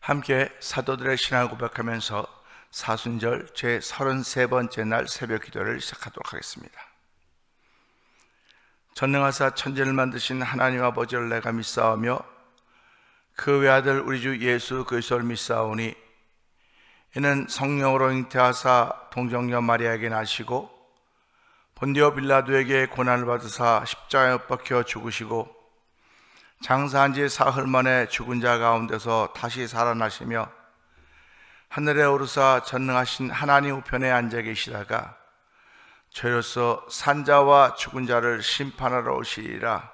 함께 사도들의 신앙을 고백하면서 사순절 제33번째 날 새벽 기도를 시작하도록 하겠습니다. 전능하사 천지를 만드신 하나님 아버지를 내가 믿사오며 그 외아들 우리 주 예수 그리스도를 믿사오니 이는 성령으로 잉태하사 동정녀 마리아에게 나시고 본디오 빌라도에게 고난을 받으사 십자가에 못 박혀 죽으시고 장사한 지 사흘 만에 죽은 자 가운데서 다시 살아나시며 하늘에 오르사 전능하신 하나님 우편에 앉아 계시다가 저로서 산자와 죽은 자를 심판하러 오시리라.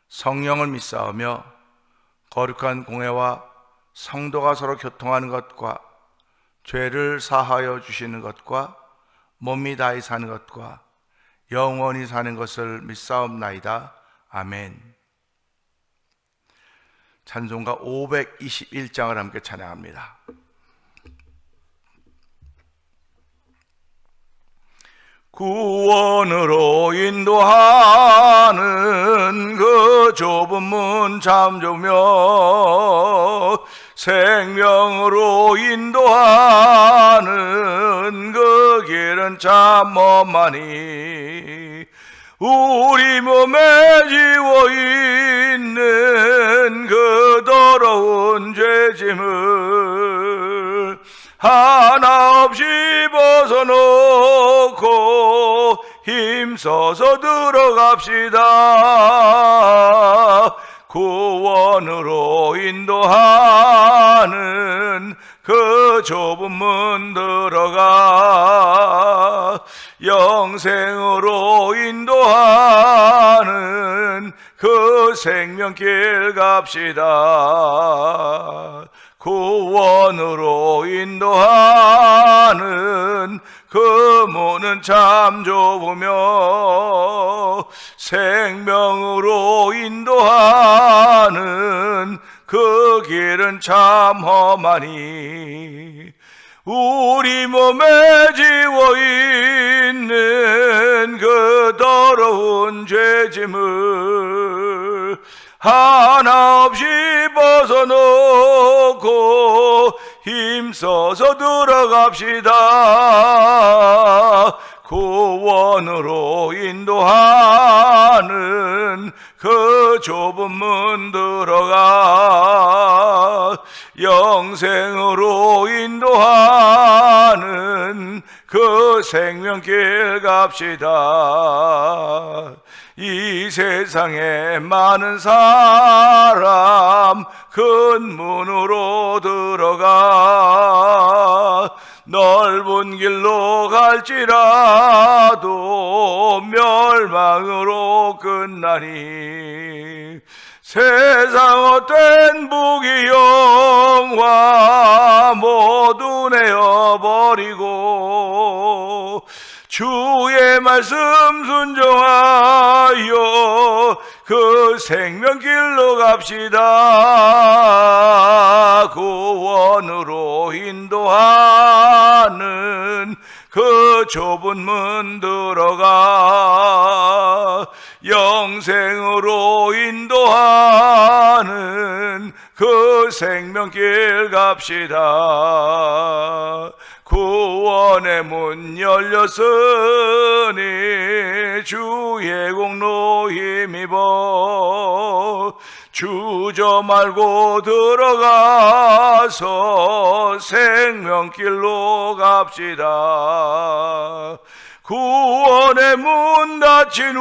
성령을 믿사오며 거룩한 공회와 성도가 서로 교통하는 것과 죄를 사하여 주시는 것과 몸이 다히 사는 것과 영원히 사는 것을 믿사옵나이다. 아멘. 찬송가 521장을 함께 찬양합니다. 구원으로 인도하는 그 좁은 문 참 좁으며 생명으로 인도하는 그 길은 참 험하니 우리 몸에 지워있는 그 더러운 죄짐을 하나 없이 벗어놓고 힘써서 들어갑시다. 구원으로 인도하는 그 좁은 문 들어가 영생으로 인도하는 그 생명길 갑시다. 구원으로 인도하는 그 문은 참 좁으며 생명으로 인도하는 그 길은 참 험하니 우리 몸에 지워있는 그 더러운 죄짐을 하나 없이 벗어놓고 힘써서 들어갑시다. 구원으로 인도하는 그 좁은 문 들어가 영생으로 인도하는 그 생명길 갑시다. 이 세상에 많은 사람 큰 문으로 들어가 넓은 길로 갈지라도 멸망으로 끝나니 세상 헛된 부귀영화 모두 내어버리고 주의 말씀 순종하여 그 생명길로 갑시다. 구원으로 인도하는 그 좁은 문 들어가 영생으로 인도하는 그 생명길 갑시다. 구원의 문 열렸으니 주의 공로 힘입어 주저 말고 들어가서 생명길로 갑시다. 구원의 문 닫힌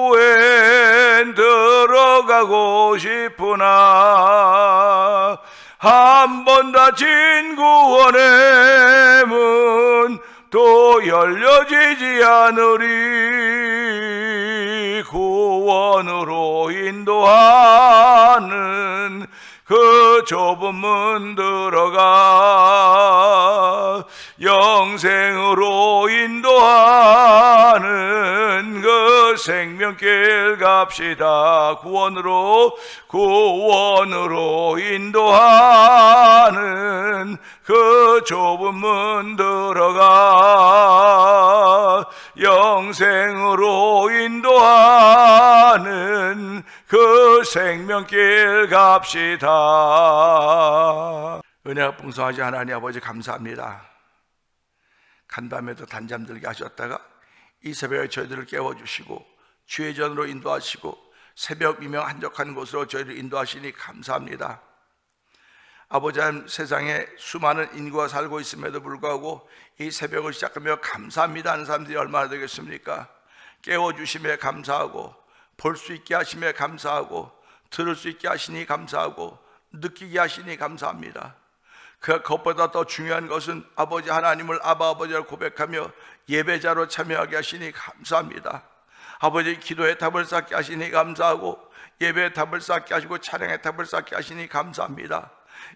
후엔 들어가고 싶으나 한 번 닫힌 구원의 문 또 열려지지 않으리. 구원으로 인도하는 그 좁은 문 들어가 영생으로 인도하는 그 생명길 갑시다. 구원으로 인도하는 그 좁은 문 들어가 영생으로 인도하는 그 생명길 갑시다. 은혜가 풍성하신 하나님 아버지 감사합니다. 간밤에도 단잠 들게 하셨다가 이 새벽에 저희들을 깨워주시고 주의 전으로 인도하시고 새벽 미명 한적한 곳으로 저희를 인도하시니 감사합니다. 아버지 하나님, 세상에 수많은 인구가 살고 있음에도 불구하고 이 새벽을 시작하며 감사합니다 하는 사람들이 얼마나 되겠습니까? 깨워주심에 감사하고 볼 수 있게 하심에 감사하고 들을 수 있게 하시니 감사하고 느끼게 하시니 감사합니다. 그것보다 더 중요한 것은 아버지 하나님을 아바 아버지를 고백하며 예배자로 참여하게 하시니 감사합니다. 아버지, 기도의 탑을 쌓게 하시니 감사하고 예배의 탑을 쌓게 하시고 찬양의 탑을 쌓게 하시니 감사합니다.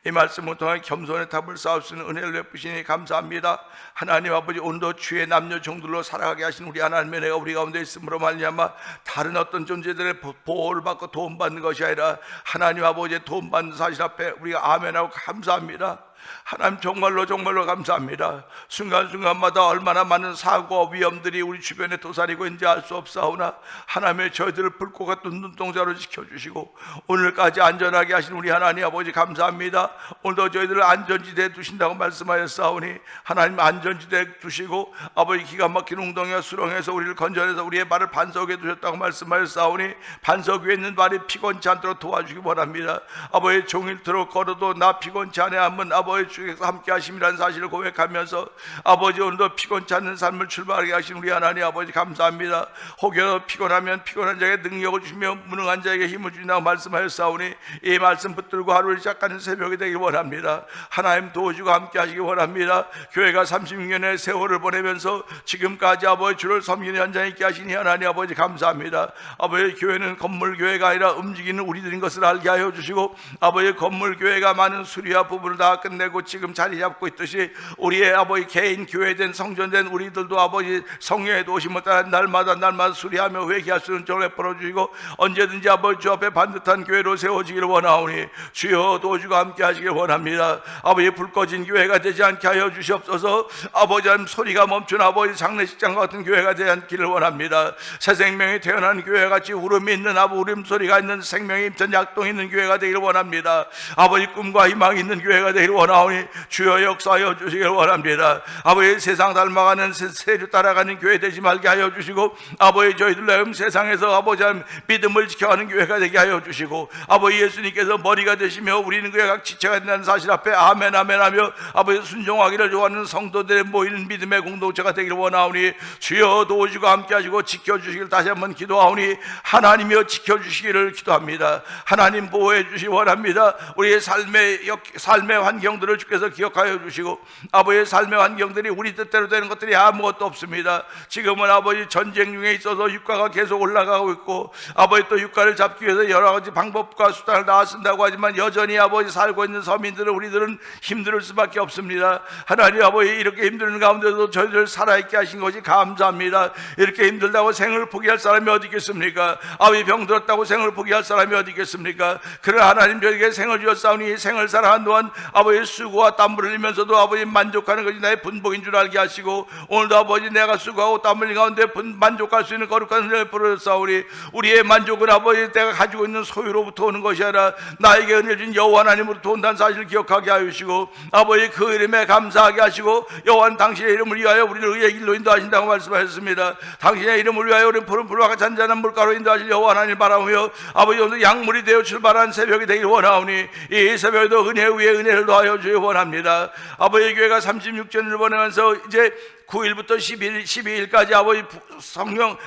이 말씀을 통해 겸손의 탑을 쌓을 수 있는 은혜를 베푸시니 감사합니다. 하나님 아버지, 오늘도 주의 남녀 종들로 살아가게 하신 우리 하나님의 은혜가 우리 가운데 있음으로 말미암아 다른 어떤 존재들의 보호를 받고 도움받는 것이 아니라 하나님 아버지의 도움받는 사실 앞에 우리가 아멘하고 감사합니다. 하나님, 정말로 감사합니다. 순간순간마다 얼마나 많은 사고와 위험들이 우리 주변에 도사리고 있는지 알 수 없사오나 하나님의 저희들을 불꽃 같은 눈동자로 지켜주시고 오늘까지 안전하게 하신 우리 하나님 아버지 감사합니다. 오늘도 저희들을 안전지대에 두신다고 말씀하셨사오니 하나님 안전지대에 두시고 아버지 기가 막힌 웅덩이와 수렁에서 우리를 건져내서 우리의 발을 반석 위에 두셨다고 말씀하셨사오니 반석 위에 있는 발이 피곤치 않도록 도와주기 바랍니다. 아버지, 종일토록 걸어도 나 피곤치 않아 하면 아버지 주께서 함께 하심이라는 사실을 고백하면서 아버지, 오늘도 피곤치 않는 삶을 출발하게 하신 우리 하나님 아버지 감사합니다. 혹여나 피곤하면 피곤한 자에게 능력을 주시며 무능한 자에게 힘을 주신다고 말씀하셨사오니 이 말씀 붙들고 하루를 시작하는 새벽이 되길 원합니다. 하나님 도와주고 함께 하시기 원합니다. 교회가 36년의 세월을 보내면서 지금까지 아버지 주를 섬기는 현장에 있게 하시니 하나님 아버지 감사합니다. 아버지, 교회는 건물 교회가 아니라 움직이는 우리들인 것을 알게 하여 주시고 아버지, 건물 교회가 많은 수리와 부분을 다 끝내고 지금 자리 잡고 있듯이 우리의 아버지 개인 교회된 성전된 우리들도 아버지 성령의 도심을 따라 날마다 수리하며 회개할 수 있는 저를 베풀어 주시고 언제든지 아버지 주 앞에 반듯한 교회로 세워지기를 원하오니 주여 도와주고 함께 하시길 원합니다. 아버지, 불 꺼진 교회가 되지 않게 하여 주시옵소서. 아버지, 소리가 멈춘 아버지 장례식장 같은 교회가 되지 않기를 원합니다. 새 생명이 태어난 교회 같이 울음이 있는 울음소리가 있는 생명의 임천 약동이 있는 교회가 되기를 원합니다. 아버지, 꿈과 희망이 있는 교회가 되기를 원하오니 주여 역사하여 주시길 원합니다. 아버지, 세상 닮아가는 세류 따라가는 교회 되지 말게 하여 주시고 아버지, 저희들 세상에서 아버지 믿음을 지켜가는 교회가 되게 하여 주시고 아버지, 예수님께서 머리가 되시며 우리는 그의 각 지체가 된다는 사실 앞에 아멘 하며 아버지 순종하기를 좋아하는 성도들의 모이는 믿음의 공동체가 되기를 원하오니 주여 도우시고 함께 하시고 지켜주시길 다시 한번 기도하오니 하나님이여 지켜주시기를 기도합니다. 하나님 보호해 주시기 원합니다. 우리의 삶의 환경들을 주께서 기억하여 주시고 아버지의 삶의 환경들이 우리 뜻대로 되는 것들이 아무것도 없습니다. 지금은 아버지 전쟁 중에 있어서 유가가 계속 올라가고 있고 아버지 또 유가를 잡기 위해서 여러 가지 방법과 수단을 다 쓴다고 하지만 여전히 아버지 살고 있는 서민들은 우리들은 힘들 수밖에 없습니다. 하나님 아버지, 이렇게 힘든 가운데도 저희들 살아있게 하신 것이 감사합니다. 이렇게 힘들다고 생을 포기할 사람이 어디 있겠습니까? 아버지, 병들었다고 생을 포기할 사람이 어디 있겠습니까? 그러나 하나님 저에게 생을 주셨사오니 생을 살아가는 동안 아버지 수고와 땀을 흘리면서도 아버지 만족하는 것이 나의 분복인 줄 알게 하시고 오늘도 아버지 내가 수고하고 땀 흘린 가운데 만족할 수 있는 거룩한 은혜를 부르셨사오니 우리의 만족은 아버지 내가 가지고 있는 소유로부터 오는 것이 아니라 나에게 은혜를 준 여호와 하나님으로부터 온다는 사실을 기억하게 하시고 아버지 그 이름에 감사하게 하시고 여호와는 당신의 이름을 위하여 우리를 의의 길로 인도하신다고 말씀하셨습니다. 당신의 이름을 위하여 우리는 푸른 풀과 잔잔한 물가로 인도하실 여호와 하나님 바라보며 아버지 오늘 약물이 되어 출발한 새벽이 되길 원하오니 이 새벽에도 은혜 위에 은혜를 더하여 주기 원합니다. 아버지, 교회가 36년을 보내면서 이제 9일부터 12일까지 아버지 성령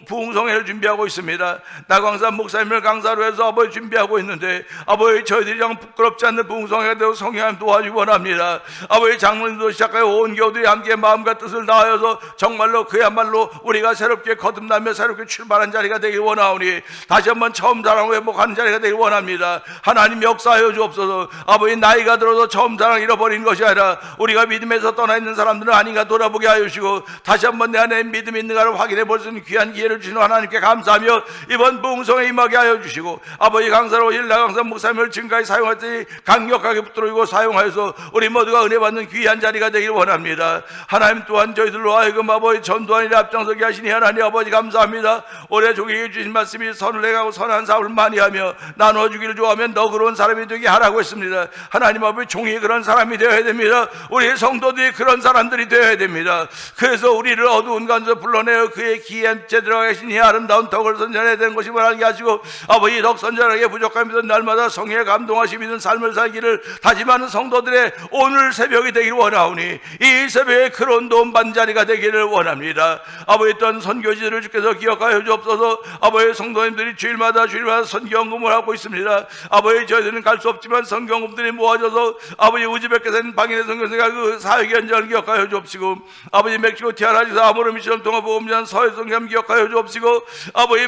부흥성회를 준비하고 있습니다. 나광산 목사님을 강사로 해서 아버지 준비하고 있는데 아버지 저희들이 영 부끄럽지 않는 부흥성회가 되고 성령님 도와주기 원합니다. 아버지 장로님도 시작하여 온 교우들이 함께 마음과 뜻을 다하여서 정말로 그야말로 우리가 새롭게 거듭나며 새롭게 출발한 자리가 되길 원하오니 다시 한번 처음 사랑 회복하는 자리가 되길 원합니다. 하나님 역사하여 주옵소서. 아버지, 나이가 들어서 처음 사랑 잃어버린 것이 아니라 우리가 믿음에서 떠나 있는 사람들은 아닌가 돌아보게 보게 하여 주시고 다시 한번 내 안에 믿음이 있는가를 확인해 볼 수 있는 귀한 기회를 주시는 하나님께 감사하며 이번 부흥성에 임하게 하여 주시고 아버지 강사로 일라 강사 목사님을 지금까지 사용하더니 강력하게 붙들고 사용하여서 우리 모두가 은혜 받는 귀한 자리가 되기를 원합니다. 하나님 또한 저희들로 하여금 아버지 전도한 일에 앞장서게 하시니 하나님 아버지 감사합니다. 올해 종에게 주신 말씀이 선을 내가고 선한 사업을 많이 하며 나눠주기를 좋아하면 너그러운 사람이 되게 하라고 했습니다. 하나님 아버지 종이 그런 사람이 되어야 됩니다. 우리 성도들이 그런 사람들이 되어야 됩니다. 그래서 우리를 어두운 간에서 불러내어 그의 기한 제대로 하신 이 아름다운 덕을 선전해야 되는 것임을 알게 하시고 아버지 덕 선전하기에 부족함이 있는 날마다 성령에 감동하시며 있는 삶을 살기를 다짐하는 성도들의 오늘 새벽이 되기를 원하오니 이 새벽에 그런 도움 받는 자리가 되기를 원합니다. 아버지 어떤 선교지들을 주께서 기억하여 주옵소서. 아버지 성도님들이 주일마다 선교연금을 하고 있습니다. 아버지 저희들은 갈 수 없지만 선교연금들이 모아져서 아버지 우즈베키스탄 있는 방인의 선교사가 그 사회의 현장을 기억하여 주옵시고 아버지 멕시코 티아라지에서 아모르미시험 통합보험전 서해성경 기억하여 주옵시고 아버지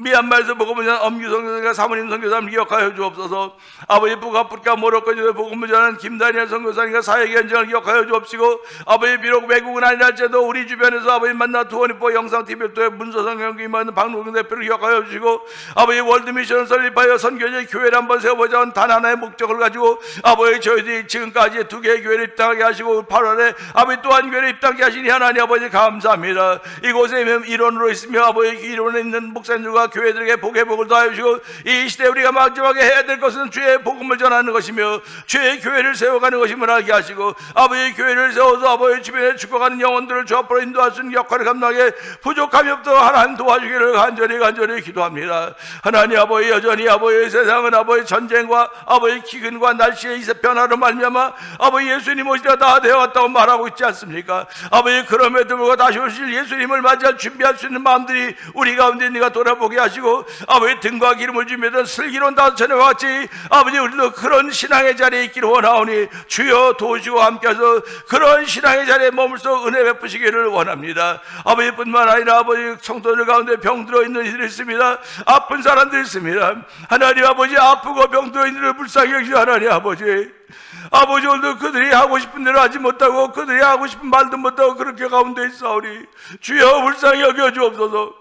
미얀마에서 복음을 전하는 엄규 선교사가 사모님 선교사를 기억하여 주옵소서. 아버지 북아프리카 모로코에서 복음을 전하는 김다니엘 선교사님과 사회의 현장을 기억하여 주옵시고 아버지 비록 외국은 아니랄지라도 우리 주변에서 아버지 만나 투원이포 영상TV를 통해 문서성경이 임하는 박노경 대표를 기억하여 주시고 아버지 월드미션을 설립하여 선교제 교회를 한번 세워보자는 단 하나의 목적을 가지고 아버지 저희들이 지금까지 2개의 교회를 입당하게 하시고 8월에 아버지 또한 교회를 입당하게 하시니 하나님 아버지 감사합니다. 이곳에 일원으로 있으며 아버지 일원에 있는 목사님들과 교회들에게 복의 복을 더하여 주시고 이 시대에 우리가 마지막에 해야 될 것은 주의 복음을 전하는 것이며 주의 교회를 세워가는 것임을 알게 하시고 아버지의 교회를 세워서 아버지 주변에 죽어가는 영혼들을 주 앞으로 인도할 수 있는 역할을 감당하게 부족함이 없도록 하나님 도와주기를 간절히 기도합니다. 하나님 아버지 여전히 아버지 세상은 아버지 전쟁과 아버지 기근과 날씨의 이세 변화로 말미암아 아버지 예수님 오시리라 다 되어왔다고 말하고 있지 않습니까? 아버지 그럼에도 불구하고 다시 오실 예수님을 맞이할 준비할 수 있는 마음들이 우리 가운데 있는가 돌아보게 하시고 아버지 등과 기름을 주면서 슬기로운 다섯천에 같이 아버지 우리도 그런 신앙의 자리에 있기를 원하오니 주여 도우시고 함께하셔서 그런 신앙의 자리에 머물러 은혜 베푸시기를 원합니다. 아버지뿐만 아니라 아버지 성도들 가운데 병들어 있는 이들이 있습니다. 아픈 사람들이 있습니다. 하나님 아버지 아프고 병들어 있는 이들을 불쌍히 여기시고 하나님 아버지 오늘도 그들이 하고 싶은 대로 하지 못하고 그들이 하고 싶은 말도 못하고 그렇게 가운데 있사오니 주여 불쌍히 여겨주옵소서.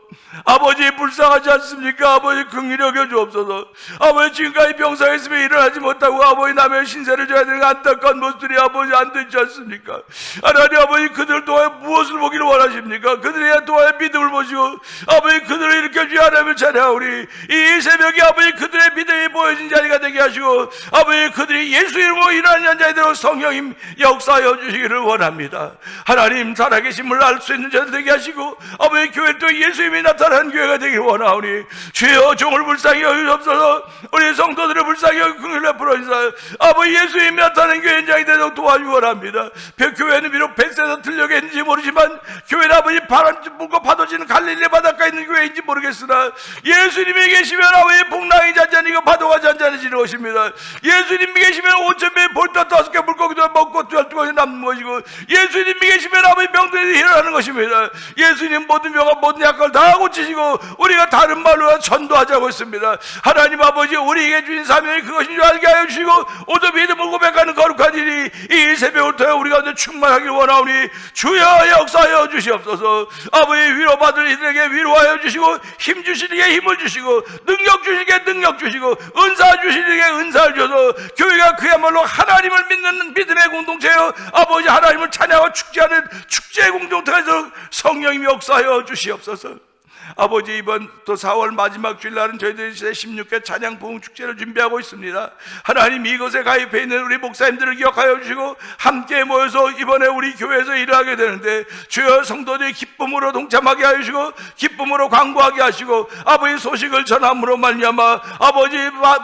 아버지 불쌍하지 않습니까? 아버지 긍휼히 여겨주옵소서. 아버지 지금까지 병상에 있으면 일어나지 못하고 아버지 남의 신세를 져야 되는 안타까운 모습들이 아버지 안 되지 않습니까? 하나님 아버지 그들 또한 무엇을 보기를 원하십니까? 그들의 또한 믿음을 보시고 아버지 그들을 일으켜주여 하나님을 찬양하오니 이 새벽에 아버지 그들의 믿음이 보여진 자리가 되게 하시고 아버지 그들이 예수 이름으로 일어나는 자들로 성령님 역사하여 주시기를 원합니다. 하나님 살아계심을 알 수 있는 자들 되게 하시고 아버지 교회 또 예수님이 나타나는 교회가 되길 원하오니 주여 종을 불쌍히 여기옵소서. 우리 성도들을 불쌍히 여기 긍휼히 베풀어주사 아버지 예수님이 나타나는 교회 현장이 되도록 도와주기 원합니다. 교회는 비록 벤세에서 들려겠는지 모르지만 교회는 아버지 바람 불고 파도지는 갈릴리 바닷가에 있는 교회인지 모르겠으나 예수님이 계시면 아버지 풍랑이 잔잔히고 파도가 잔잔해지는 것입니다. 예수님이 계시면 5,000배의 볼따 5개 물고기도 먹고 12가지 남는 것이고 예수님이 계시면 아버지 병들이 일어나는 것입니다. 예수님 모든 병과 모든 약을 다 고치시고 우리가 다른 말로 전도하자고 했습니다. 하나님 아버지 우리에게 주신 사명이 그것인 줄 알게 하여 주시고 오늘 믿음을 고백하는 거룩한 일이 이 새벽을 통해 우리가 충만하길 원하오니 주여 역사하여 주시옵소서. 아버지 위로받을 이들에게 위로하여 주시고 힘 주시기에 힘을 주시고 능력 주시기에 능력 주시고 은사 주시기에 은사를 줘서 교회가 그야말로 하나님을 믿는 믿음의 공동체여 아버지 하나님을 찬양하고 축제하는 축제의 공동체에서 성령님이 역사하여 주시옵소서. 아버지 이번 또 4월 마지막 주일날은 저희들이 16회 찬양 부흥 축제를 준비하고 있습니다. 하나님 이것에 가입해 있는 우리 목사님들을 기억하여 주시고 함께 모여서 이번에 우리 교회에서 일하게 되는데 주여 성도들이 기쁨으로 동참하게 하여 주시고 기쁨으로 광고하게 하시고 아버지 소식을 전함으로 말미암아 아버지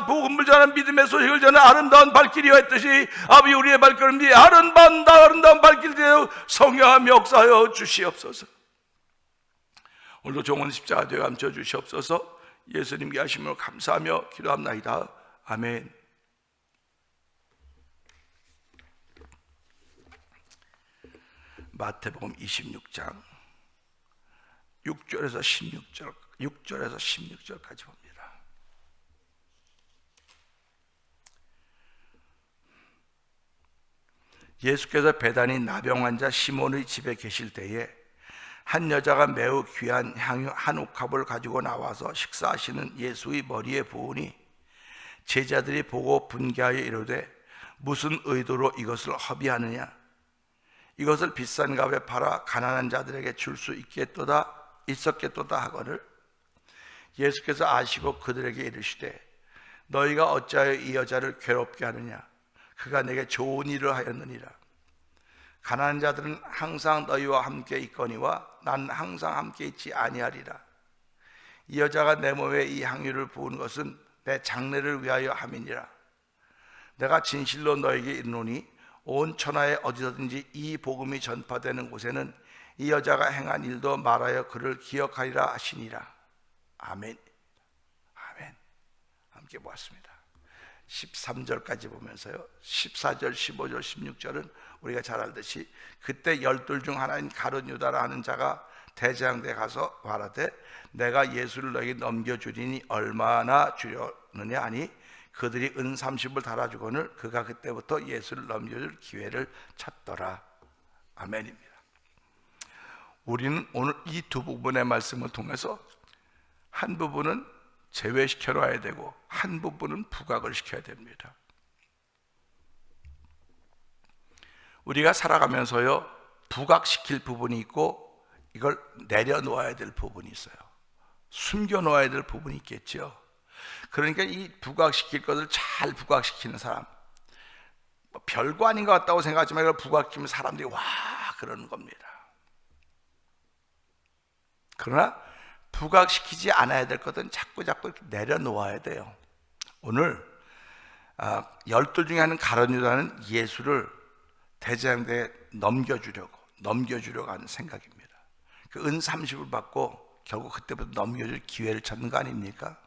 복음을 전하는 믿음의 소식을 전하는 아름다운 발길이와 했듯이 아버지 우리의 발걸음이 아름다운 발길이 되어 성령함 역사하여 주시옵소서. 오늘도 종은 십자가 되어 감춰 주시옵소서. 예수님께 하심으로 감사하며 기도합나이다. 아멘. 마태복음 26장 6절에서 16절까지 봅니다. 예수께서 베다니 나병 환자 시몬의 집에 계실 때에 한 여자가 매우 귀한 향유 한 옥합을 가지고 나와서 식사하시는 예수의 머리에 부으니 제자들이 보고 분개하여 이르되 무슨 의도로 이것을 허비하느냐? 이것을 비싼 값에 팔아 가난한 자들에게 줄 수 있었겠도다 하거늘 예수께서 아시고 그들에게 이르시되 너희가 어찌하여 이 여자를 괴롭게 하느냐? 그가 내게 좋은 일을 하였느니라. 가난한 자들은 항상 너희와 함께 있거니와 난 항상 함께 있지 아니하리라. 이 여자가 내 몸에 이 향유를 부은 것은 내 장례를 위하여 함이니라. 내가 진실로 너에게 이르노니 온 천하에 어디서든지 이 복음이 전파되는 곳에는 이 여자가 행한 일도 말하여 그를 기억하리라 하시니라. 아멘. 아멘. 함께 보았습니다. 13절까지 보면서요 14절, 15절, 16절은 우리가 잘 알듯이 그때 12 중 하나인 가룟 유다라 하는 자가 대제사장대에 가서 말하되 내가 예수를 너에게 넘겨주리니 얼마나 주려느냐 하니 그들이 은 30을 달아주거늘 그가 그때부터 예수를 넘겨줄 기회를 찾더라. 아멘입니다. 우리는 오늘 이 두 부분의 말씀을 통해서 한 부분은 제외시켜 놔야 되고 한 부분은 부각을 시켜야 됩니다. 우리가 살아가면서요 부각시킬 부분이 있고 이걸 내려놓아야 될 부분이 있어요. 숨겨놓아야 될 부분이 있겠죠. 그러니까 이 부각시킬 것을 잘 부각시키는 사람, 별거 아닌 것 같다고 생각하지만 이걸 부각시키면 사람들이 와 그러는 겁니다. 그러나 부각시키지 않아야 될 것은 자꾸 이렇게 내려놓아야 돼요. 오늘 12 중에 하는 가룟 유다는 예수를 대제사장대에 넘겨주려고 하는 생각입니다. 그 은 30을 받고 결국 그때부터 넘겨줄 기회를 찾는 거 아닙니까?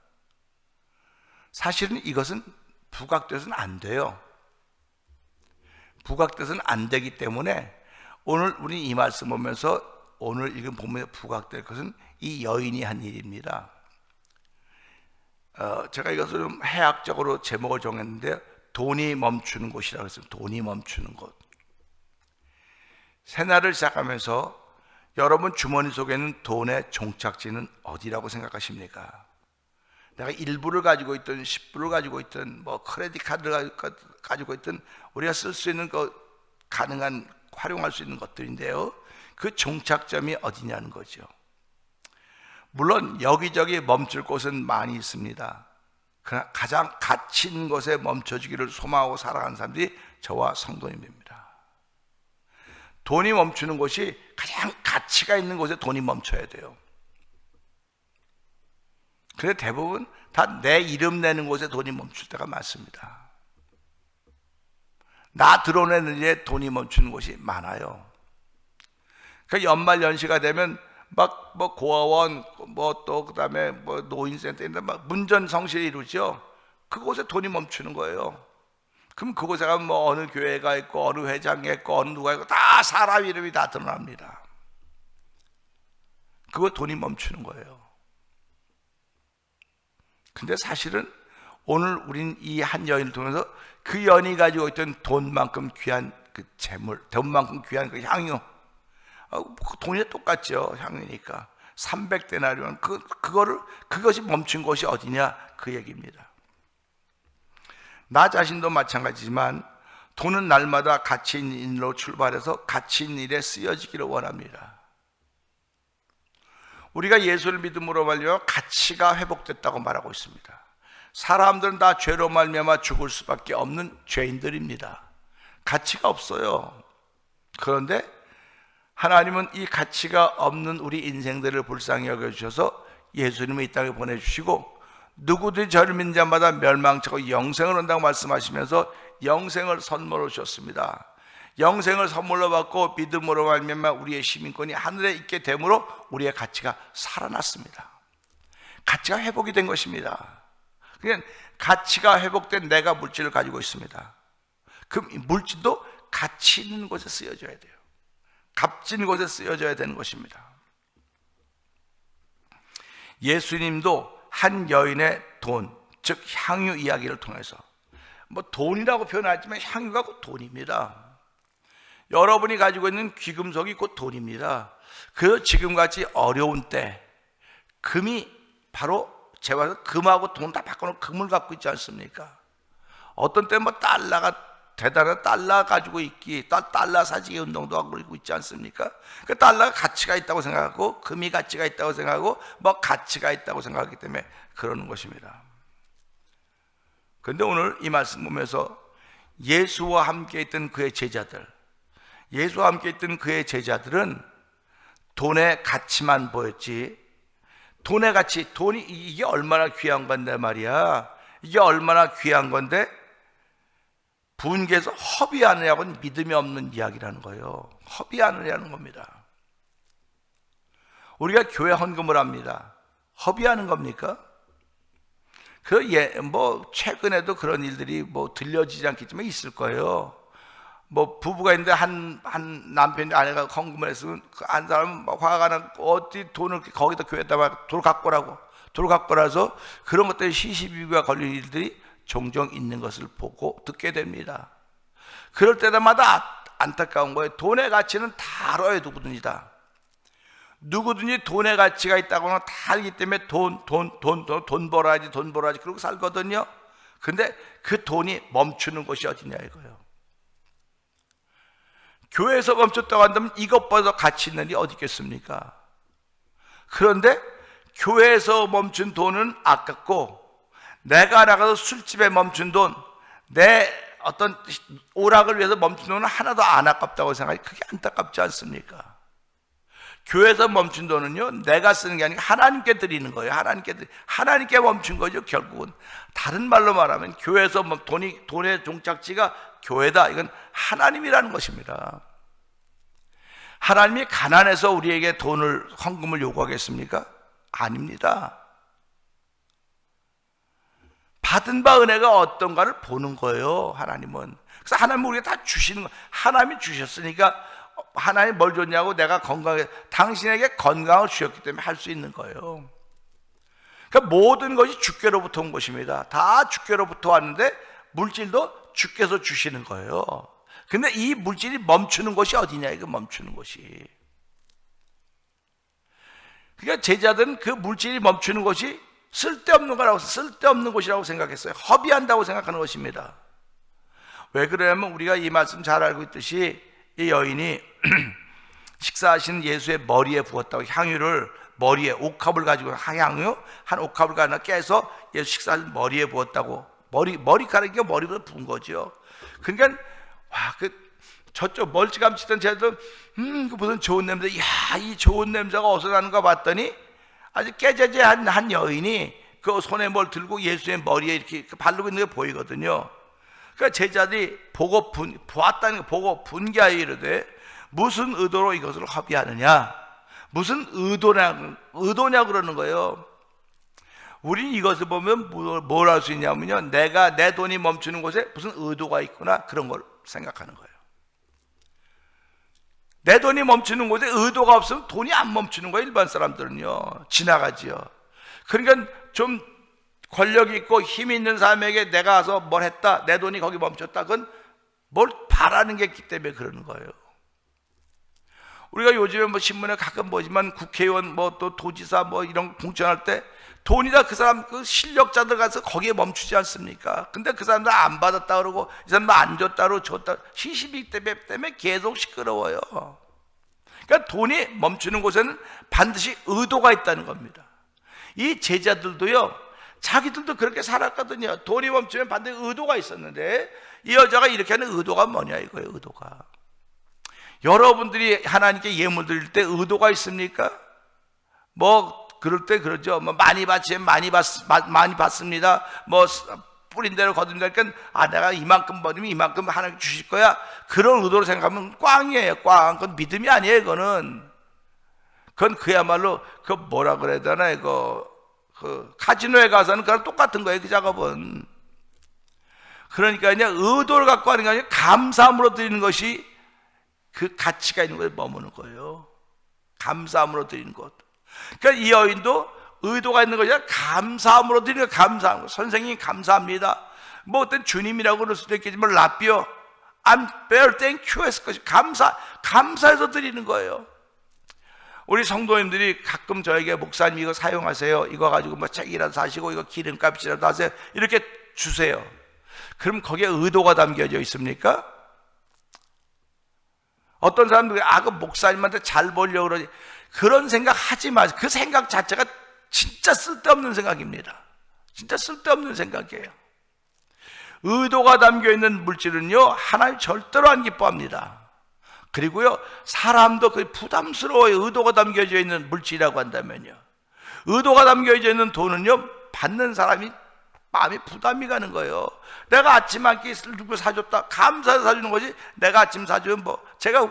사실은 이것은 부각돼서는 안 돼요. 부각돼서는 안 되기 때문에 오늘 우리 이 말씀 보면서 오늘 읽은 본문에 부각될 것은 이 여인이 한 일입니다. 제가 이것을 좀 해학적으로 제목을 정했는데 돈이 멈추는 곳이라고 했어요. 돈이 멈추는 곳. 새날을 시작하면서 여러분 주머니 속에 있는 돈의 종착지는 어디라고 생각하십니까? 내가 1불을 가지고 있든 10불을 가지고 있든 뭐 크레딧 카드를 가지고 있든 우리가 쓸 수 있는 가능한 활용할 수 있는 것들인데요. 그 종착점이 어디냐는 거죠. 물론 여기저기 멈출 곳은 많이 있습니다. 그러나 가장 가치 있는 곳에 멈춰주기를 소망하고 살아가는 사람들이 저와 성도님입니다. 돈이 멈추는 곳이 가장 가치가 있는 곳에 돈이 멈춰야 돼요. 그런데 대부분 다 내 이름 내는 곳에 돈이 멈출 때가 많습니다. 나 드러내는 일에 돈이 멈추는 곳이 많아요. 그 연말 연시가 되면 막 뭐 고아원 뭐 또 그다음에 뭐 노인센터인데 막 문전성시를 이루죠. 그곳에 돈이 멈추는 거예요. 그럼 그곳에 가면 뭐 어느 교회가 있고 어느 회장이 있고 어느 누가 있고 다 사람 이름이 다 드러납니다. 그거 돈이 멈추는 거예요. 근데 사실은 오늘 우린 이 한 여인을 통해서 그 여인이 가지고 있던 돈만큼 귀한 그 재물, 돈만큼 귀한 그 향유, 돈이 똑같죠. 향유니까 300데나리온 그것이 멈춘 곳이 어디냐 그 얘기입니다. 나 자신도 마찬가지지만 돈은 날마다 가치 있는 일로 출발해서 가치 있는 일에 쓰여지기를 원합니다. 우리가 예수를 믿음으로 말미암아 가치가 회복됐다고 말하고 있습니다. 사람들은 다 죄로 말미암아 죽을 수밖에 없는 죄인들입니다. 가치가 없어요. 그런데 하나님은 이 가치가 없는 우리 인생들을 불쌍히 여겨주셔서 예수님을 이 땅에 보내주시고 누구든지 저를 믿는 자마다 멸망치고 영생을 얻는다고 말씀하시면서 영생을 선물로 주셨습니다. 영생을 선물로 받고 믿음으로 말미암아 우리의 시민권이 하늘에 있게 되므로 우리의 가치가 살아났습니다. 가치가 회복이 된 것입니다. 그냥 가치가 회복된 내가 물질을 가지고 있습니다. 그럼 이 물질도 가치 있는 곳에 쓰여져야 돼요. 값진 곳에 쓰여져야 되는 것입니다. 예수님도 한 여인의 돈, 즉 향유 이야기를 통해서 뭐 돈이라고 표현하지만 향유가 곧 돈입니다. 여러분이 가지고 있는 귀금속이 곧 돈입니다. 그 지금같이 어려운 때 금이 바로 제가 봐서 금하고 돈 다 바꿔놓은 금을 갖고 있지 않습니까? 어떤 때 뭐 달러가 대단한 달러 가지고 있기, 달러 사지기 운동도 하고 그러고 있지 않습니까? 그 달러가 가치가 있다고 생각하고 금이 가치가 있다고 생각하고 뭐 가치가 있다고 생각하기 때문에 그러는 것입니다. 그런데 오늘 이 말씀 보면서 예수와 함께 있던 그의 제자들, 예수와 함께 있던 그의 제자들은 돈의 가치만 보였지, 돈의 가치, 돈이 이게 얼마나 귀한 건데 말이야, 이게 얼마나 귀한 건데 분개해서 허비하느냐고는 믿음이 없는 이야기라는 거예요. 허비하느냐는 겁니다. 우리가 교회 헌금을 합니다. 허비하는 겁니까? 뭐 최근에도 그런 일들이 뭐 들려지지 않겠지만 있을 거예요. 뭐 부부가 있는데 한 남편이 아내가 헌금을 했으면 한 사람은 화가 나고 어디 돈을 거기다 교회에다가 돌 갖고 오라서 그런 것들이 시시비비가 걸린 일들이 종종 있는 것을 보고 듣게 됩니다. 그럴 때마다 안타까운 거예요. 돈의 가치는 다 알아요. 누구든지 돈의 가치가 있다고는 다 알기 때문에 돈 벌어야지 그러고 살거든요. 근데 그 돈이 멈추는 곳이 어디냐 이거예요. 교회에서 멈췄다고 한다면 이것보다 가치 있는 일이 어디 있겠습니까? 그런데 교회에서 멈춘 돈은 아깝고 내가 나가서 술집에 멈춘 돈, 내 어떤 오락을 위해서 멈춘 돈은 하나도 안 아깝다고 생각해. 그게 안타깝지 않습니까? 교회에서 멈춘 돈은요, 내가 쓰는 게 아니라 하나님께 드리는 거예요. 하나님께 멈춘 거죠, 결국은. 다른 말로 말하면 교회에서 돈의 종착지가 교회다. 이건 하나님이라는 것입니다. 하나님이 가난해서 우리에게 헌금을 요구하겠습니까? 아닙니다. 받은 바 은혜가 어떤가를 보는 거예요, 하나님은. 그래서 하나님은 우리가 다 주시는 거예요. 하나님이 주셨으니까, 하나님이 뭘 줬냐고 내가 당신에게 건강을 주셨기 때문에 할 수 있는 거예요. 그러니까 모든 것이 주께로부터 온 것입니다. 다 주께로부터 왔는데 물질도 주께서 주시는 거예요. 근데 이 물질이 멈추는 곳이 어디냐, 이거 멈추는 곳이. 그러니까 제자들은 그 물질이 멈추는 곳이 쓸데없는 곳이라고 생각했어요. 허비한다고 생각하는 것입니다. 왜 그러냐면 우리가 이 말씀 잘 알고 있듯이 이 여인이 식사하신 예수의 머리에 부었다고, 향유를 머리에, 옥합을 가지고 향유 한 옥합을 가지고 깨서 예수 식사하신 머리에 부었다고. 머리카락이 머리보다 부은 거죠. 그러니까 저쪽 멀찌감치던 쟤도 그 무슨 좋은 냄새, 이 좋은 냄새가 어디서 나는가 봤더니 아주 깨재재한 한 여인이 그 손에 뭘 들고 예수의 머리에 이렇게 바르고 있는 게 보이거든요. 그러니까 제자들이 보고 분개하여 이르되 무슨 의도로 이것을 허비하느냐, 무슨 의도냐 그러는 거예요. 우리 이것을 보면 뭘 할 수 있냐면요, 내가 내 돈이 멈추는 곳에 무슨 의도가 있구나, 그런 걸 생각하는 거예요. 내 돈이 멈추는 곳에 의도가 없으면 돈이 안 멈추는 거예요. 일반 사람들은요, 지나가지요. 그러니까 좀 권력 있고 힘 있는 사람에게 내가 와서 뭘 했다, 내 돈이 거기 멈췄다, 그건 뭘 바라는 게 있기 때문에 그러는 거예요. 우리가 요즘에 뭐 신문에 가끔 보지만 국회의원 또 도지사 이런 공천할 때 돈이 다 그 사람 그 실력자들 가서 거기에 멈추지 않습니까? 근데 그 사람들 안 받았다 그러고 이 사람들 안 줬다 그러고 줬다, 시시비 때문에 계속 시끄러워요. 그러니까 돈이 멈추는 곳에는 반드시 의도가 있다는 겁니다. 이 제자들도요, 자기들도 그렇게 살았거든요. 돈이 멈추면 반드시 의도가 있었는데 이 여자가 이렇게 하는 의도가 뭐냐 이거예요. 의도가. 여러분들이 하나님께 예물 드릴 때 의도가 있습니까? 그럴 때 그러죠. 많이 받으면 많이 받습니다. 뿌린 대로 거둔 다니까 내가 이만큼 받으면 이만큼 하나님 주실 거야, 그런 의도로 생각하면 꽝이에요. 꽝. 그건 믿음이 아니에요. 그건 그야말로 뭐라 그래야 되나, 카지노에 가서는 그랑 똑같은 거예요. 그 작업은. 그러니까 그냥 의도를 갖고 하는 게 아니라 감사함으로 드리는 것이 그 가치가 있는 것에 머무는 거예요. 감사함으로 드리는 것. 그러니까 이 여인도 의도가 있는 것이 아니라 감사함으로 드리는 거. 감사함. 선생님 감사합니다. 어떤 주님이라고 그럴 수도 있겠지만 라비오, I'm very thank you 했을 것이 감사해서 드리는 거예요. 우리 성도님들이 가끔 저에게 목사님 이거 사용하세요, 이거 가지고 뭐 책이라도 사시고 이거 기름값이라도 하세요, 이렇게 주세요. 그럼 거기에 의도가 담겨져 있습니까? 어떤 사람들이 그 목사님한테 잘 보려고 그러지, 그런 생각 하지 마세요. 그 생각 자체가 진짜 쓸데없는 생각입니다. 진짜 쓸데없는 생각이에요. 의도가 담겨있는 물질은요, 하나님 절대로 안 기뻐합니다. 그리고요, 사람도 그 부담스러워요. 의도가 담겨져 있는 물질이라고 한다면요. 의도가 담겨져 있는 돈은요, 받는 사람이 마음이 부담이 가는 거예요. 내가 아침 한 끼 누구 사줬다, 감사해서 사주는 거지, 내가 아침 사주면 뭐, 제가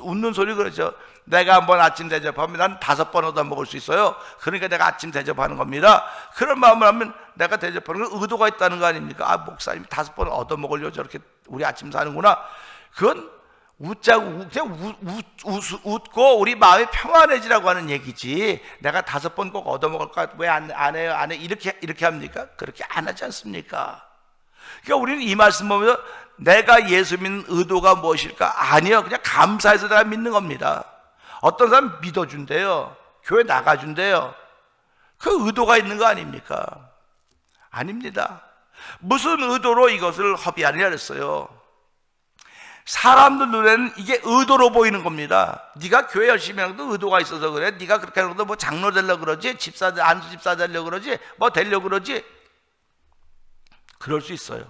웃는 소리 그러죠. 내가 한번 아침 대접하면 난 5번 얻어 먹을 수 있어요. 그러니까 내가 아침 대접하는 겁니다. 그런 마음을 하면 내가 대접하는 건 의도가 있다는 거 아닙니까? 목사님이 5번 얻어 먹으려고 저렇게 우리 아침 사는구나. 그건 웃자고 그냥 웃고 우리 마음이 평안해지라고 하는 얘기지, 내가 5번 꼭 얻어 먹을까, 왜 안 해요? 안 해? 이렇게 합니까? 그렇게 안 하지 않습니까? 그러니까 우리는 이 말씀 보면서 내가 예수 믿는 의도가 무엇일까? 아니요, 그냥 감사해서 내가 믿는 겁니다. 어떤 사람 믿어준대요, 교회 나가준대요. 그 의도가 있는 거 아닙니까? 아닙니다. 무슨 의도로 이것을 허비하느냐 그랬어요. 사람들 눈에는 이게 의도로 보이는 겁니다. 네가 교회 열심히 하는 것도 의도가 있어서 그래. 네가 그렇게 하는 것도 뭐 장로 되려고 그러지, 안수 집사 되려고 그러지, 뭐 되려고 그러지. 그럴 수 있어요.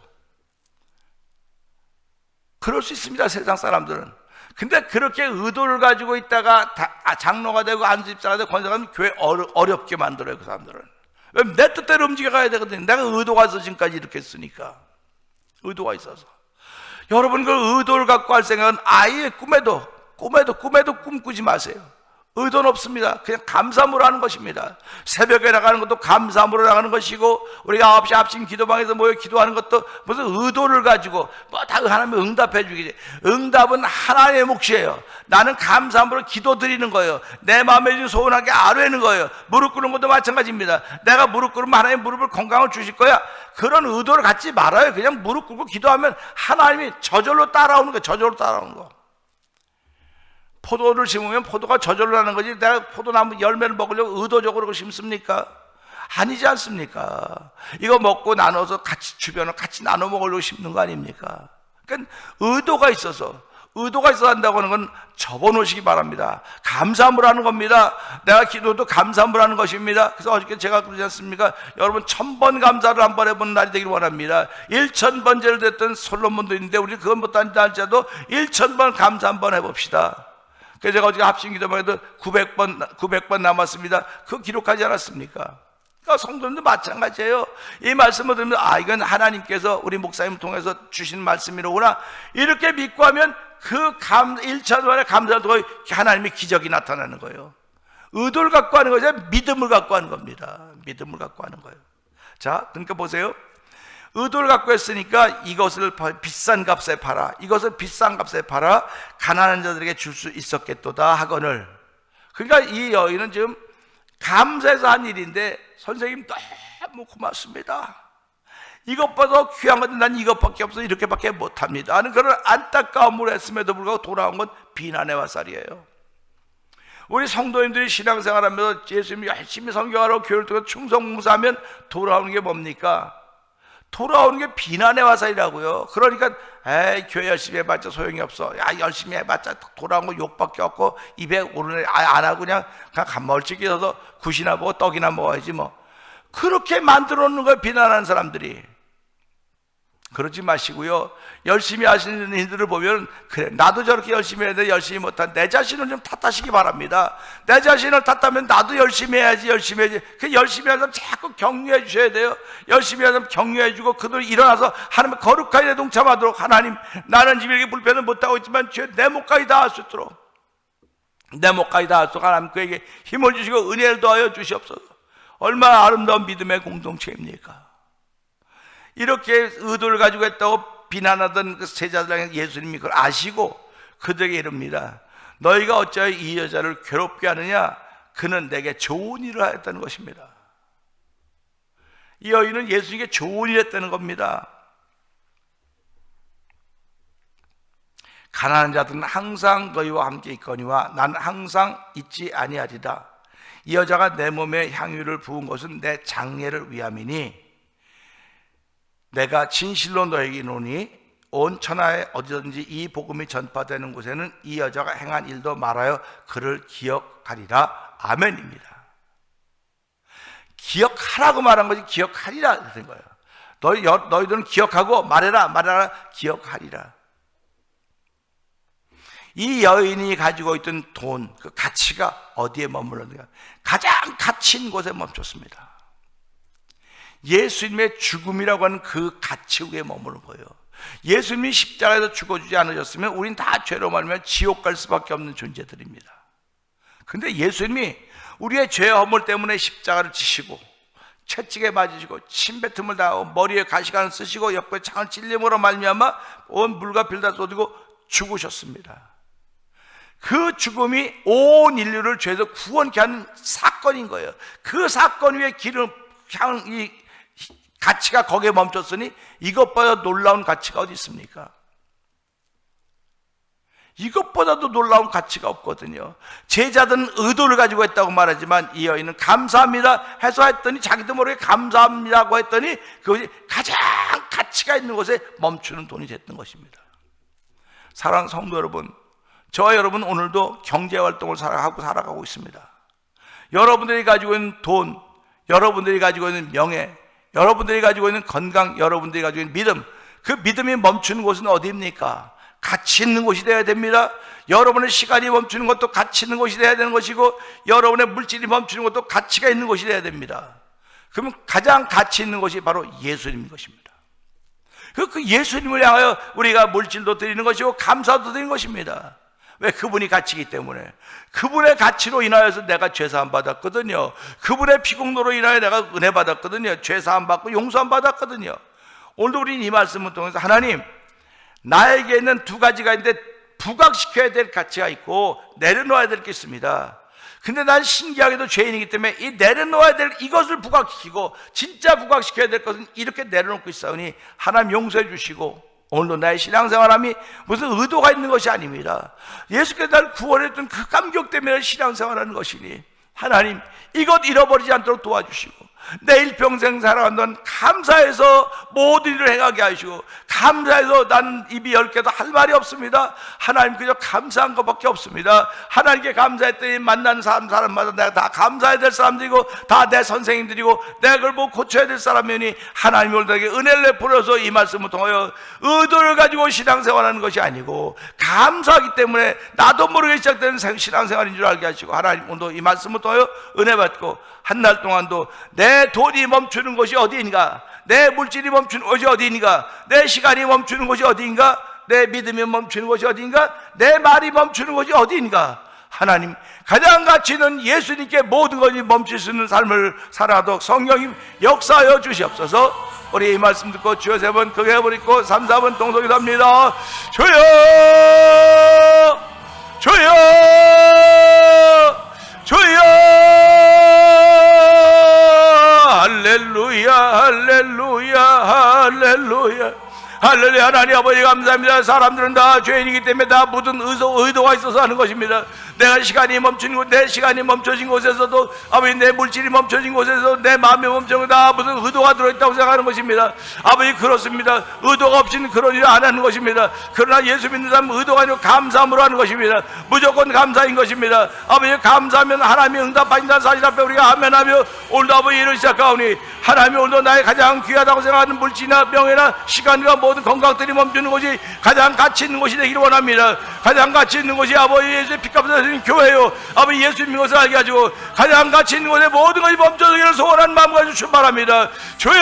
그럴 수 있습니다, 세상 사람들은. 근데 그렇게 의도를 가지고 있다가 장로가 되고 안수 집사가 되고 권사가 되면 교회 어렵게 만들어요, 그 사람들은. 왜? 내 뜻대로 움직여가야 되거든요. 내가 의도가 있어서 지금까지 이렇게 했으니까. 의도가 있어서. 여러분, 그 의도를 갖고 할 생각은 아예 꿈에도 꿈꾸지 마세요. 의도는 없습니다. 그냥 감사함으로 하는 것입니다. 새벽에 나가는 것도 감사함으로 나가는 것이고, 우리가 9시 아침 기도방에서 모여 기도하는 것도 무슨 의도를 가지고 뭐 다 하나님이 응답해 주겠지. 응답은 하나님의 몫이에요. 나는 감사함으로 기도 드리는 거예요. 내 마음에 소원하게 아뢰는 거예요. 무릎 꿇는 것도 마찬가지입니다. 내가 무릎 꿇으면 하나님 무릎을 건강을 주실 거야, 그런 의도를 갖지 말아요. 그냥 무릎 꿇고 기도하면 하나님이 저절로 따라오는 거예요. 저절로 따라오는 거. 포도를 심으면 포도가 저절로 나는 거지, 내가 포도나무 열매를 먹으려고 의도적으로 그걸 심습니까? 아니지 않습니까? 이거 먹고 나눠서 같이 주변을 같이 나눠 먹으려고 심는 거 아닙니까? 그러니까 의도가 있어서 한다고 하는 건 접어놓으시기 바랍니다. 감사함으로 하는 겁니다. 내가 기도도 감사함으로 하는 것입니다. 그래서 어저께 제가 그러지 않습니까? 여러분 1000번 감사를 한번 해보는 날이 되기를 원합니다. 1000번째를 됐던 솔로몬도 있는데, 우리 그건 못한다 할지라도 1000번 감사 한번 해봅시다. 그래서 제가 어저께 합심 기도방에도 900번 남았습니다. 그거 기록하지 않았습니까? 그러니까 성도님도 마찬가지예요. 이 말씀을 들으면 이건 하나님께서 우리 목사님 통해서 주신 말씀이로구나, 이렇게 믿고 하면 그 1차원의 감사를 통해 하나님의 기적이 나타나는 거예요. 의도를 갖고 하는 거죠. 믿음을 갖고 하는 겁니다. 믿음을 갖고 하는 거예요. 자, 그러니까 보세요. 의도를 갖고 했으니까 이것을 비싼 값에 팔아, 이것을 비싼 값에 팔아 가난한 자들에게 줄 수 있었겠도다 하거늘. 그러니까 이 여인은 지금 감사해서 한 일인데, 선생님 너무 고맙습니다, 이것보다 귀한 건 난 이것밖에 없어, 이렇게밖에 못합니다 하는 그런 안타까움을 했음에도 불구하고 돌아온 건 비난의 화살이에요. 우리 성도님들이 신앙생활하면서 예수님 열심히 섬겨하러 교회를 통해 충성봉사하면 돌아오는 게 뭡니까? 돌아오는 게 비난의 화살이라고요. 그러니까 교회 열심히 해봤자 소용이 없어, 열심히 해봤자 돌아온 거 욕밖에 없고, 입에 오르네 안 하고 그냥 간마을찍이 서서 굿이나 먹어 떡이나 먹어야지 뭐, 그렇게 만들어 놓는 걸 비난하는 사람들이. 그러지 마시고요, 열심히 하시는 이들을 보면 그래, 나도 저렇게 열심히 해야 돼, 열심히 못한 내 자신을 좀 탓하시기 바랍니다. 내 자신을 탓하면 나도 열심히 해야지. 그 열심히 하는 사람 자꾸 격려해 주셔야 돼요. 열심히 하는 사람 격려해 주고, 그들이 일어나서 하나님의 거룩한 일에 동참하도록, 하나님 나는 지금 이렇게 불편을 못하고 있지만 내 목까지 다할 수 있도록, 내 목까지 다할 수 있도록 하나님 그에게 힘을 주시고 은혜를 더하여 주시옵소서. 얼마나 아름다운 믿음의 공동체입니까? 이렇게 의도를 가지고 했다고 비난하던 그 세자들에게 예수님이 그걸 아시고 그들에게 이릅니다. 너희가 어찌하여 이 여자를 괴롭게 하느냐? 그는 내게 좋은 일을 하였다는 것입니다. 이 여인은 예수님께 좋은 일을 했다는 겁니다. 가난한 자들은 항상 너희와 함께 있거니와 난 항상 있지 아니하리라. 이 여자가 내 몸에 향유를 부은 것은 내 장례를 위함이니 내가 진실로 너에게 이르노니 온 천하에 어디든지 이 복음이 전파되는 곳에는 이 여자가 행한 일도 말하여 그를 기억하리라. 아멘입니다. 기억하라고 말한 것이 기억하리라 된 거예요. 너희들은 기억하고 말해라 기억하리라. 이 여인이 가지고 있던 돈, 그 가치가 어디에 머물렀는가? 가장 가치 있는 곳에 멈췄습니다. 예수님의 죽음이라고 하는 그 가치 위에 머무는 거예요. 예수님이 십자가에서 죽어주지 않으셨으면 우린 다 죄로 말하면 지옥 갈 수밖에 없는 존재들입니다. 근데 예수님이 우리의 죄 허물 때문에 십자가를 지시고 채찍에 맞으시고 침뱉음을 당하고 머리에 가시관을 쓰시고 옆구리에 창을 찔림으로 말미암아 온 물과 빌 다 쏟이고 죽으셨습니다. 그 죽음이 온 인류를 죄에서 구원케 하는 사건인 거예요. 그 사건 위에 이 가치가 거기에 멈췄으니 이것보다 놀라운 가치가 어디 있습니까? 이것보다도 놀라운 가치가 없거든요. 제자들은 의도를 가지고 했다고 말하지만 이 여인은 감사합니다 해서 했더니 자기도 모르게 감사합니다고 했더니 그것이 가장 가치가 있는 곳에 멈추는 돈이 됐던 것입니다. 사랑하는 성도 여러분, 저와 여러분 오늘도 경제활동을 살아가고 있습니다. 여러분들이 가지고 있는 돈, 여러분들이 가지고 있는 명예, 여러분들이 가지고 있는 건강, 여러분들이 가지고 있는 믿음, 그 믿음이 멈추는 곳은 어디입니까? 가치 있는 곳이 되어야 됩니다. 여러분의 시간이 멈추는 것도 가치 있는 곳이 되어야 되는 것이고 여러분의 물질이 멈추는 것도 가치가 있는 곳이 되어야 됩니다. 그러면 가장 가치 있는 것이 바로 예수님인 것입니다. 그 예수님을 향하여 우리가 물질도 드리는 것이고 감사도 드리는 것입니다. 왜? 그분이 가치이기 때문에. 그분의 가치로 인하여서 내가 죄사함 받았거든요. 그분의 피공로로 인하여 내가 은혜 받았거든요. 죄사함 받고 용서함 받았거든요. 오늘도 우리는 이 말씀을 통해서 하나님, 나에게 있는 두 가지가 있는데 부각시켜야 될 가치가 있고 내려놓아야 될 게 있습니다. 근데 난 신기하게도 죄인이기 때문에 이 내려놓아야 될 이것을 부각시키고 진짜 부각시켜야 될 것은 이렇게 내려놓고 있사오니 하나님 용서해 주시고 오늘도 나의 신앙생활함이 무슨 의도가 있는 것이 아닙니다. 예수께서 나를 구원했던 그 감격 때문에 신앙생활하는 것이니 하나님 이것 잃어버리지 않도록 도와주시고 내 일평생 살아간 동안 감사해서 모든 일을 행하게 하시고 감사해서 나는 입이 10개도 할 말이 없습니다. 하나님 그저 감사한 것밖에 없습니다. 하나님께 감사했더니 만나는 사람마다 내가 다 감사해야 될 사람들이고 다 내 선생님들이고 내가 그걸 보고 고쳐야 될 사람이니 하나님이 오늘에게 은혜를 베풀어서 이 말씀을 통하여 의도를 가지고 신앙생활하는 것이 아니고 감사하기 때문에 나도 모르게 시작되는 신앙생활인 줄 알게 하시고 하나님 오늘도 이 말씀을 통하여 은혜 받고 한 달 동안도 내 돈이 멈추는 곳이 어디인가, 내 물질이 멈추는 곳이 어디인가, 내 시간이 멈추는 곳이 어디인가, 내 믿음이 멈추는 곳이 어디인가, 내 말이 멈추는 곳이 어디인가. 하나님 가장 가치 있는 예수님께 모든 것이 멈출 수 있는 삶을 살아도록 성령님 역사하여 주시옵소서. 우리 이 말씀 듣고 주여 세 번 크게 해버리고 3, 4번 동성기도 합니다. 주여 주여 주여 할렐루야 할렐루야 할렐루야 할렐루야. 하나님 아버지 감사합니다. 사람들은 다 죄인이기 때문에 다 모든 의도가 있어서 하는 것입니다. 내가 시간이 멈춘 곳, 내 시간이 멈춰진 곳에서도 아버지 내 물질이 멈춰진 곳에서 내 마음이 멈춰진 곳 다 무슨 의도가 들어있다고 생각하는 것입니다. 아버지 그렇습니다. 의도가 없이는 그런 일을 안 하는 것입니다. 그러나 예수 믿는 사람은 의도가 아니고 감사함으로 하는 것입니다. 무조건 감사인 것입니다. 아버지 감사하면 하나님이 응답하신다는 사실 앞에 우리가 아멘하며 오늘도 아버지 일을 시작하오니 하나님이 오늘도 나의 가장 귀하다고 생각하는 물질이나 명예나 시간과 모든 건강들이 멈추는 것이 가장 가치 있는 것이 되기를 원합니다. 가장 가치 있는 것이 아버지 예수의 피값을 교회요. 아버지 예수 믿는 것을 알게 하시고 가장 가치 있는 곳에 모든 것이 멈춰서기를 소원하는 마음 가지고 출발합니다. 주여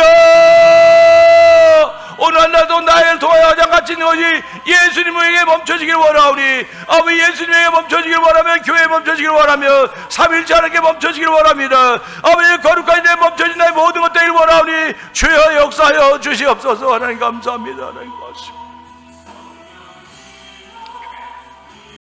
오늘 한 날도 나를 통하여 가장 가치 있는 것이 예수님에게 멈춰지기를 원하오니 아버지 예수님에게 멈춰지기를 원하며 교회에 멈춰지기를 원하며 삼일자에게 멈춰지기를 원합니다. 아버지 거룩한 데 멈춰진 나의 모든 것 되기를 원하오니 주여 역사하여 주시옵소서. 하나님 감사합니다. 하나님 고맙습니다.